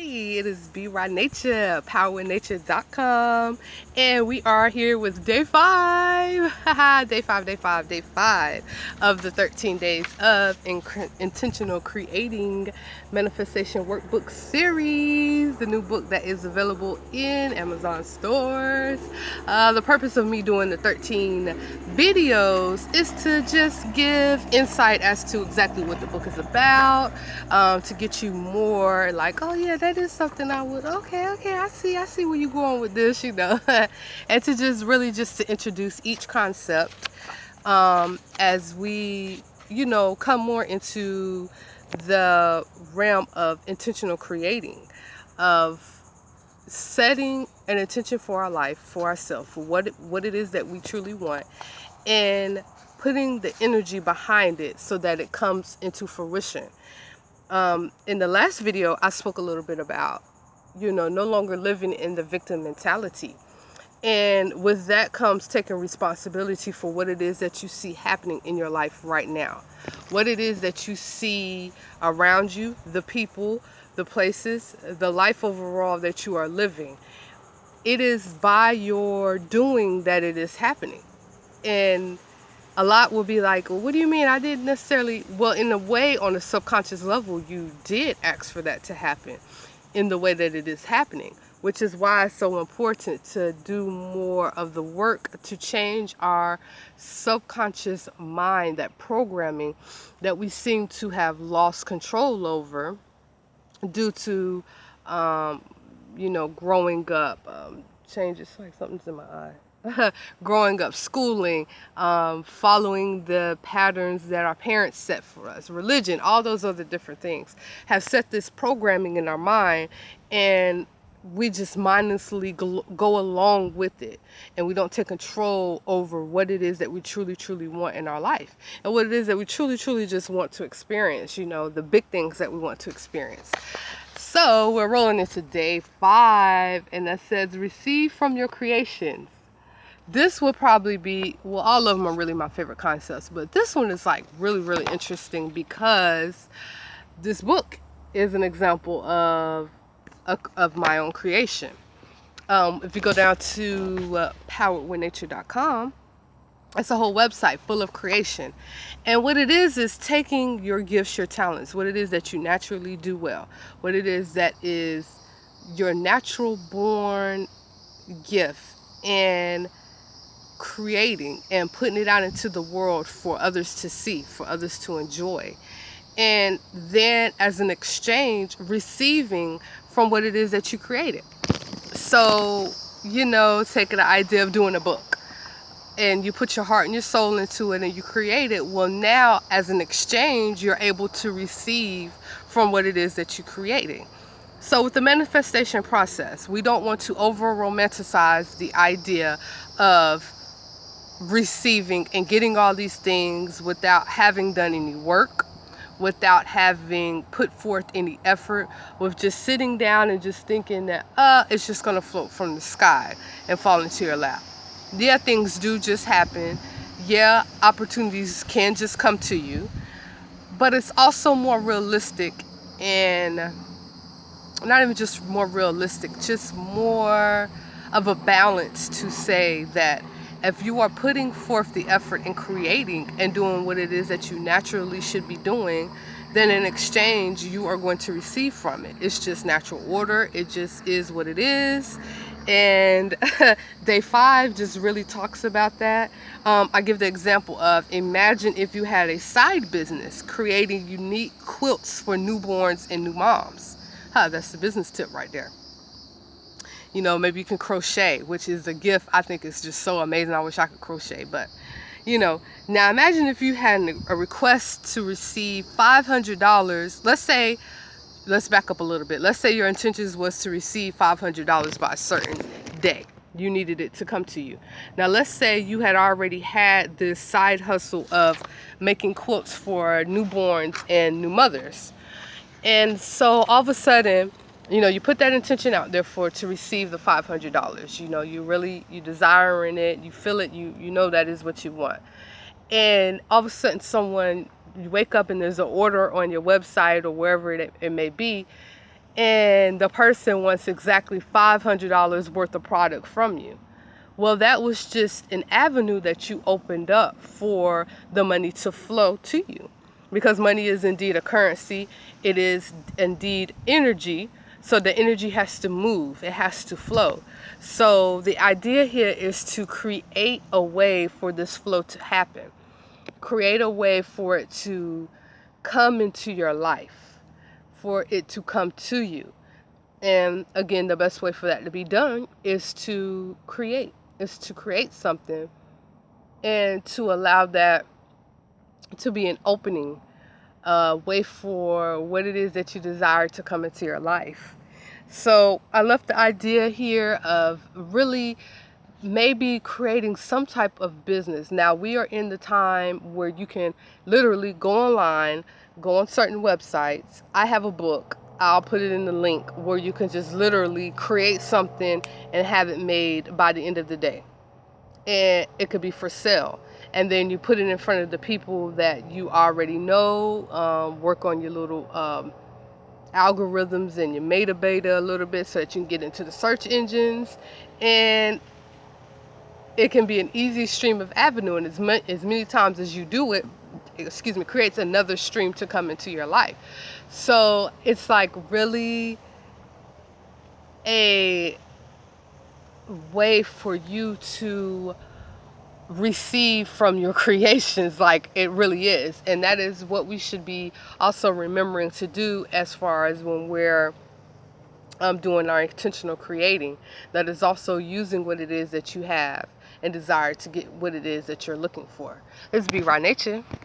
Hey, it is Be Right Nature, powerwithnature.com, and we are here with day 5, day 5 of the 13 days of intentional creating manifestation workbook series, the new book that is available in Amazon stores. The purpose of me doing the 13 videos is to just give insight as to exactly what the book is about, to get you more like, oh yeah, that is something I would, okay, I see where you're going with this, and to just really just to introduce each concept as we, come more into the realm of intentional creating, of setting an intention for our life, for ourselves, for what it is that we truly want, and putting the energy behind it so that it comes into fruition. In the last video, I spoke a little bit about, no longer living in the victim mentality. And with that comes taking responsibility for what it is that you see happening in your life right now. What it is that you see around you, the people, the places, the life overall that you are living. It is by your doing that it is happening. And a lot will be like, well, what do you mean? I didn't necessarily, well, in a way, on a subconscious level, you did ask for that to happen in the way that it is happening, which is why it's so important to do more of the work to change our subconscious mind, that programming that we seem to have lost control over due to, growing up. Changes, like something's in my eye. Growing up, schooling, following the patterns that our parents set for us, religion, all those other different things have set this programming in our mind, and we just mindlessly go along with it, and we don't take control over what it is that we truly want in our life, and what it is that we truly just want to experience, the big things that we want to experience. So we're rolling into day 5, and that says receive from your creations. This would probably be, well, all of them are really my favorite concepts, but this one is like really interesting because this book is an example of my own creation. If you go down to powerwithnature.com, it's a whole website full of creation. And what it is taking your gifts, your talents, what it is that you naturally do well, what it is that is your natural born gift, and creating and putting it out into the world for others to see, for others to enjoy. And then as an exchange, receiving from what it is that you created. So, taking the idea of doing a book, and you put your heart and your soul into it, and you create it. Well, now as an exchange, you're able to receive from what it is that you're creating. So with the manifestation process, we don't want to over romanticize the idea of receiving and getting all these things without having done any work, without having put forth any effort, with just sitting down and just thinking that it's just going to float from the sky and fall into your lap. Yeah, things do just happen. Yeah, opportunities can just come to you, but it's also more realistic, and not even just more realistic, just more of a balance to say that if you are putting forth the effort in creating and doing what it is that you naturally should be doing, then in exchange you are going to receive from it. It's just natural order. It just is what it is. And day 5 just really talks about that. I give the example of, imagine if you had a side business creating unique quilts for newborns and new moms. That's the business tip right there. Maybe you can crochet, which is a gift. I think it's just so amazing. I wish I could crochet, but now imagine if you had a request to receive $500. Let's back up a little bit. Let's say your intentions was to receive $500 by a certain day. You needed it to come to you. Now let's say you had already had this side hustle of making quilts for newborns and new mothers. And so all of a sudden, you put that intention out there to receive the $500. You desiring it, you feel it, you know that is what you want. And all of a sudden you wake up and there's an order on your website or wherever it may be, and the person wants exactly $500 worth of product from you. Well, that was just an avenue that you opened up for the money to flow to you, because money is indeed a currency. It is indeed energy. So the energy has to move, it has to flow. So the idea here is to create a way for this flow to happen. Create a way for it to come into your life, for it to come to you. And again, the best way for that to be done is to create, something, and to allow that to be an opening way for what it is that you desire to come into your life. So I left the idea here of really maybe creating some type of business. Now we are in the time where you can literally go online, go on certain websites. I have a book, I'll put it in the link, where you can just literally create something and have it made by the end of the day. And it could be for sale. And then you put it in front of the people that you already know, work on your little algorithms and your meta beta a little bit so that you can get into the search engines. And it can be an easy stream of avenue, and as many times as you do it, creates another stream to come into your life. So it's like really a way for you to receive from your creations, like it really is. And that is what we should be also remembering to do as far as when we're doing our intentional creating. That is also using what it is that you have and desire to get what it is that you're looking for. This is Be Raw Nature.